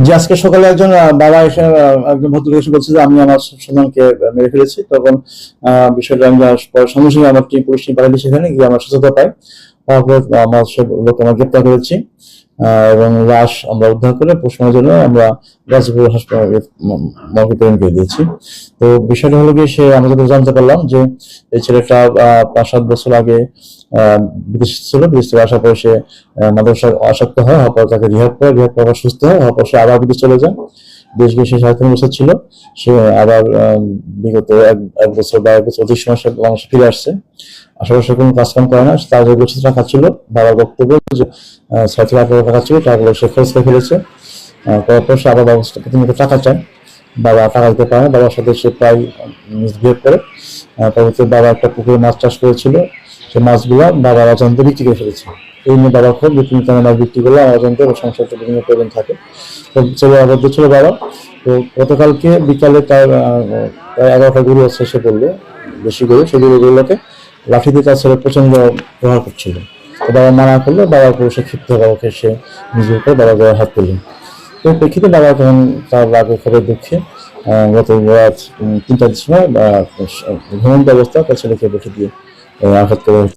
যে আজকে সকালে একজন বাবা এসে একজন ভদ্রলোক এসে বলছে যে আমি আমার সন্তানকে মেরে ফেলেছি। তখন বিষয়টা আমি পরে সঙ্গে সঙ্গে আমার টিম পুলিশ টিম পাঠাই, সেখানে গিয়ে আমরা সুস্থতা পাই। তারপর আমার সে লোককে আমরা গ্রেপ্তার করেছি এবং লাশ আমরা উদ্ধার করে পোস্টমর্টমের জন্য আমরা গাজীপুর হাসপাতালে মর্গে প্রেরণ করে দিয়েছি। তো বিষয়টা হলো গিয়ে আমরা যত জানতে পারলাম যে এই ছেলেটা 5-7 বছর আগে বিদেশ ছিল, বিদেশ থেকে আসার পরে সে মাদ্রাসা আসক্ত হয়, হওয়ার পর তাকে রিহাব করে আবার সুস্থ হয়, হওয়ার পর সে আবার বিদেশ চলে যায়। দেশ গিয়ে সে 3.5 বছর ছিল। সে আবার বিগত 1 বছর বা 1 বছর অধিক সময় সে বাংলাদেশে ফিরে আসছে। আশেপাশে কোনো কাজকাম করে না, তার যে গচ্ছিত টাকা ছিল, বাবার বক্তব্য যে 6 থেকে 8 লাখ টাকা ছিল, টাকাগুলো সে খরচ করে ফেলেছে। তারপর সে আবার ব্যবস্থা প্রতিনিয়ত টাকা চায়, বাবা টাকা দিতে পারে না, বাবার সাথে সে প্রায় মিসবিহেভ করে। পরবর্তীতে বাবা একটা পুকুরে মাছ চাষ করেছিল, সে মাছগুলা বাবার অজান্তে বিক্রি করে ফেলেছে। এই নিয়ে বাবার খুব বিভিন্ন মাছ বিক্রি করলে অজান্তে সংসারটা বিভিন্ন প্রবলেম থাকে। তো ছেলে আবদ্ধ ছিল বাবা। তো গতকালকে বিকালে তার প্রায় 11টা গরু আছে, সে বললো বেশি গরু, সেই গরুগুলোকে লাঠি দিয়ে তার ছেলে প্রচন্ড প্রহার করছিল। তো বাবা মানা করলে, বাবার উপর সে ক্ষিপ্ত বাবাকে সে নিজের উপর বাবা গায়ে হাত তুললেন। তো প্রেক্ষিতে বাবা তখন তার রাগে খবর দুঃখে গত রাত 3টার সময় ঘুমন্ত অবস্থা তার ছেলেকে বসে দিয়ে আঘাত করে